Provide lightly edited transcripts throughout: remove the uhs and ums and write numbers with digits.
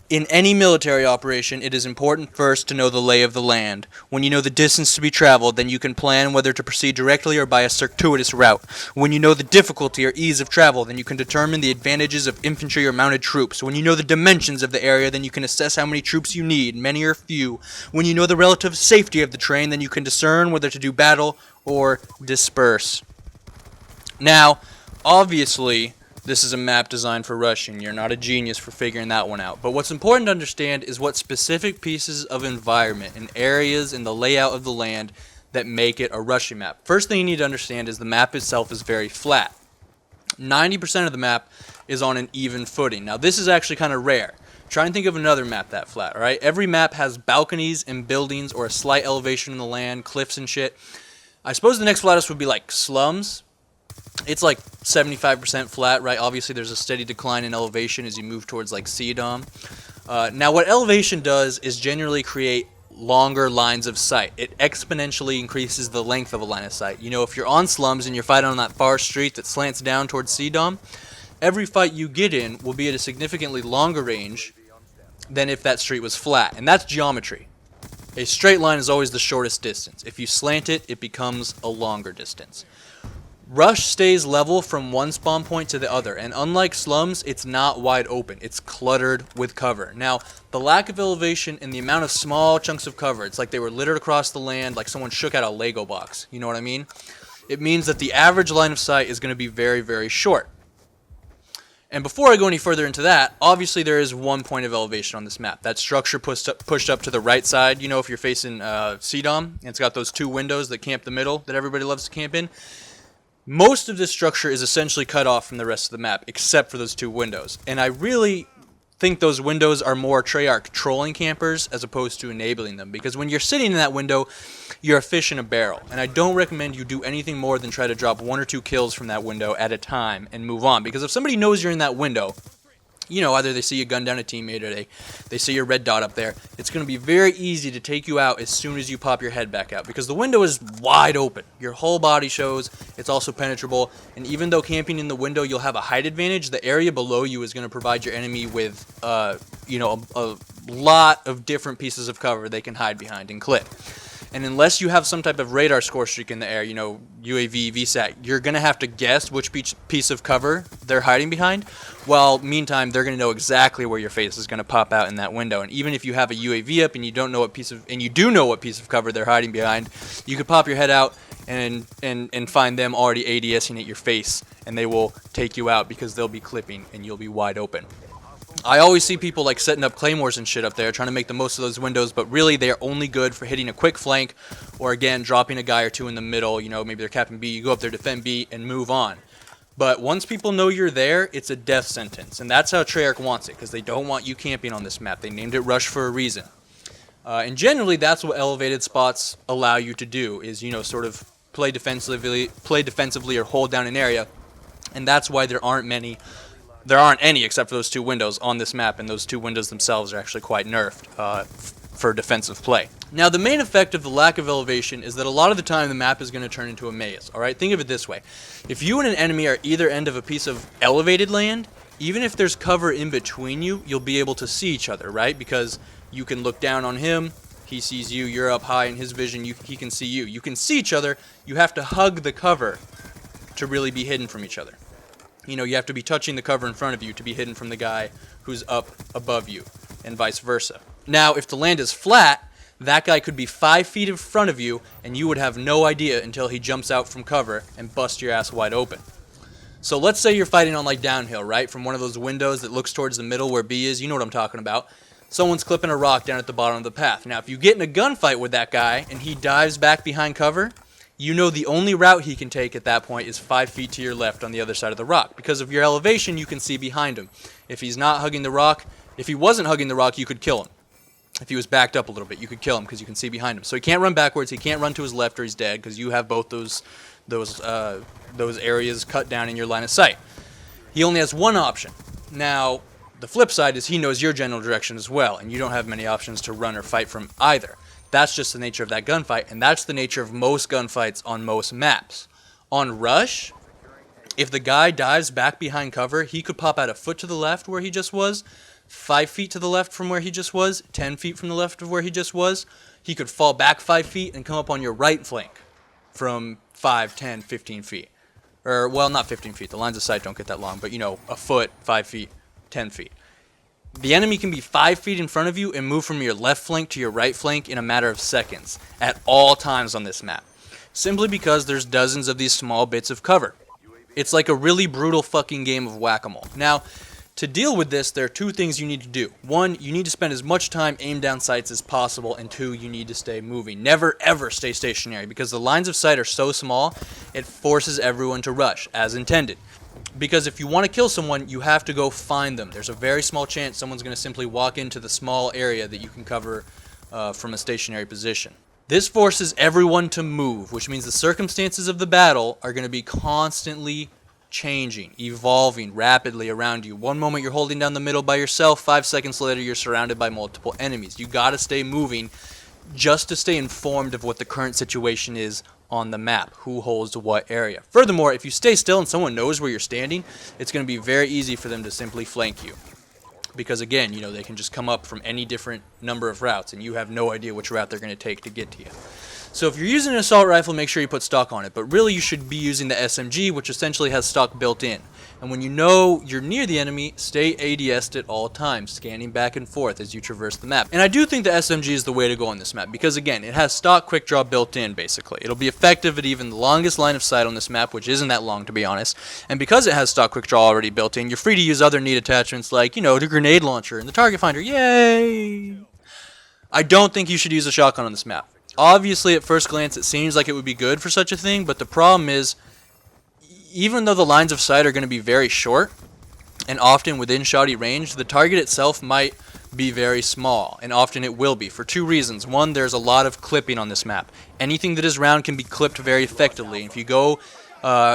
In any military operation, it is important first to know the lay of the land. When you know the distance to be traveled, then you can plan whether to proceed directly or by a circuitous route. When you know the difficulty or ease of travel, then you can determine the advantages of infantry or mounted troops. When you know the dimensions of the area, then you can assess how many troops you need, many or few. When you know the relative safety of the terrain, then you can discern whether to do battle or disperse. Now, obviously, this is a map designed for rushing. You're not a genius for figuring that one out. But what's important to understand is what specific pieces of environment and areas in the layout of the land that make it a rushing map. First thing you need to understand is the map itself is very flat. 90% of the map is on an even footing. Now, this is actually kind of rare. Try and think of another map that flat, alright? Every map has balconies and buildings or a slight elevation in the land, cliffs and shit. I suppose the next flattest would be like slums. It's like 75% flat, right? Obviously, there's a steady decline in elevation as you move towards like CDOM. Now, what elevation does is generally create longer lines of sight. It exponentially increases the length of a line of sight. You know, if you're on slums and you're fighting on that far street that slants down towards CDOM, every fight you get in will be at a significantly longer range than if that street was flat. And that's geometry. A straight line is always the shortest distance. If you slant it, it becomes a longer distance. Rush stays level from one spawn point to the other, and unlike slums, it's not wide open. It's cluttered with cover. Now, the lack of elevation and the amount of small chunks of cover, it's like they were littered across the land like someone shook out a Lego box. You know what I mean? It means that the average line of sight is going to be very, very short. And before I go any further into that, obviously there is one point of elevation on this map. That structure pushed up to the right side. You know, if you're facing CDOM, and it's got those two windows that camp the middle that everybody loves to camp in. Most of this structure is essentially cut off from the rest of the map, except for those two windows. And I really think those windows are more Treyarch trolling campers as opposed to enabling them. Because when you're sitting in that window, you're a fish in a barrel. And I don't recommend you do anything more than try to drop 1 or 2 kills from that window at a time and move on. Because if somebody knows you're in that window, you know, either they see you gun down a teammate or they see your red dot up there, it's going to be very easy to take you out as soon as you pop your head back out because the window is wide open. Your whole body shows. It's also penetrable, and even though camping in the window you'll have a height advantage, the area below you is going to provide your enemy with you know, a lot of different pieces of cover they can hide behind and clip. And unless you have some type of radar score streak in the air, you know, UAV, VSAT, you're going to have to guess which piece of cover they're hiding behind. While meantime, they're going to know exactly where your face is going to pop out in that window. And even if you have a UAV up and you don't know what piece of, and you do know what piece of cover they're hiding behind, you could pop your head out and find them already ADSing at your face, and they will take you out because they'll be clipping and you'll be wide open. I always see people like setting up claymores and shit up there, trying to make the most of those windows, but really they're only good for hitting a quick flank, or again, dropping a guy or two in the middle. You know, maybe they're capping B, you go up there, defend B, and move on. But once people know you're there, it's a death sentence, and that's how Treyarch wants it, because they don't want you camping on this map. They named it Rush for a reason. And generally, that's what elevated spots allow you to do, is, you know, sort of play defensively or hold down an area, and that's why there aren't any except for those two windows on this map, and those two windows themselves are actually quite nerfed for defensive play. Now, the main effect of the lack of elevation is that a lot of the time the map is going to turn into a maze. Alright, think of it this way. If you and an enemy are either end of a piece of elevated land, even if there's cover in between you, you'll be able to see each other, right? Because you can look down on him, he sees you, you're up high in his vision, he can see you. You can see each other, you have to hug the cover to really be hidden from each other. You know, you have to be touching the cover in front of you to be hidden from the guy who's up above you, and vice versa. Now, if the land is flat, that guy could be 5 feet in front of you, and you would have no idea until he jumps out from cover and busts your ass wide open. So let's say you're fighting on like downhill, right? From one of those windows that looks towards the middle where B is, you know what I'm talking about. Someone's clipping a rock down at the bottom of the path. Now, if you get in a gunfight with that guy and he dives back behind cover, you know the only route he can take at that point is 5 feet to your left on the other side of the rock. Because of your elevation, you can see behind him. If he's not hugging the rock, if he wasn't hugging the rock, you could kill him. If he was backed up a little bit, you could kill him because you can see behind him. So he can't run backwards, he can't run to his left or he's dead because you have both those areas cut down in your line of sight. He only has one option. Now, the flip side is he knows your general direction as well, and you don't have many options to run or fight from either. That's just the nature of that gunfight, and that's the nature of most gunfights on most maps. On Rush, if the guy dives back behind cover, he could pop out a foot to the left where he just was. 5 feet to the left from where he just was, 10 feet from the left of where he just was, he could fall back 5 feet and come up on your right flank from 5, 10, 15 feet. Or, well, not 15 feet. The lines of sight don't get that long, but, you know, a foot, 5 feet, 10 feet. The enemy can be 5 feet in front of you and move from your left flank to your right flank in a matter of seconds at all times on this map, simply because there's dozens of these small bits of cover. It's like a really brutal fucking game of whack-a-mole. Now, to deal with this, there are two things you need to do. One, you need to spend as much time aimed down sights as possible, and two, you need to stay moving. Never, ever stay stationary, because the lines of sight are so small, it forces everyone to rush, as intended. Because if you want to kill someone, you have to go find them. There's a very small chance someone's going to simply walk into the small area that you can cover from a stationary position. This forces everyone to move, which means the circumstances of the battle are going to be constantly changing, evolving rapidly around you. One moment you're holding down the middle by yourself, 5 seconds later you're surrounded by multiple enemies. You gotta stay moving just to stay informed of what the current situation is on the map, who holds what area. Furthermore, if you stay still and someone knows where you're standing, it's going to be very easy for them to simply flank you. Because again, you know, they can just come up from any different number of routes and you have no idea which route they're going to take to get to you. So if you're using an assault rifle, make sure you put stock on it. But really you should be using the SMG, which essentially has stock built in. And when you know you're near the enemy, stay ADS'd at all times, scanning back and forth as you traverse the map. And I do think the SMG is the way to go on this map, because again, it has stock quick draw built in, basically. It'll be effective at even the longest line of sight on this map, which isn't that long, to be honest. And because it has stock quick draw already built in, you're free to use other neat attachments like, you know, the grenade launcher and the target finder. Yay! I don't think you should use a shotgun on this map. Obviously, at first glance, it seems like it would be good for such a thing, but the problem is, even though the lines of sight are going to be very short, and often within shotty range, the target itself might be very small, and often it will be, for two reasons. One, there's a lot of clipping on this map. Anything that is round can be clipped very effectively. If you go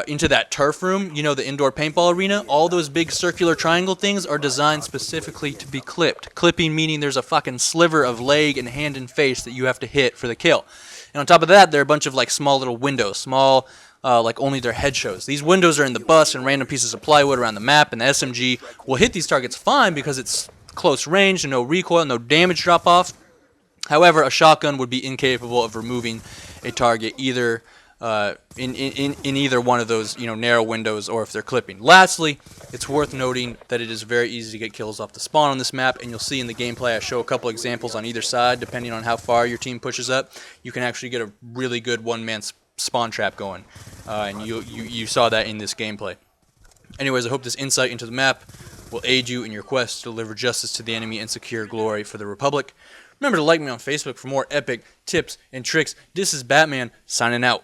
into that turf room, you know, the indoor paintball arena, all those big circular triangle things are designed specifically to be clipped. Clipping meaning there's a fucking sliver of leg and hand and face that you have to hit for the kill. And on top of that, there are a bunch of like small little windows, small like only their head shows. These windows are in the bus and random pieces of plywood around the map, and the SMG will hit these targets fine because it's close range and no recoil, no damage drop off. However, a shotgun would be incapable of removing a target either in either one of those, you know, narrow windows, or if they're clipping. Lastly, it's worth noting that it is very easy to get kills off the spawn on this map, and you'll see in the gameplay I show a couple examples on either side. Depending on how far your team pushes up, you can actually get a really good one-man spawn trap going, and you saw that in this gameplay. Anyways, I hope this insight into the map will aid you in your quest to deliver justice to the enemy and secure glory for the Republic. Remember to like me on Facebook for more epic tips and tricks. This is Batman, signing out.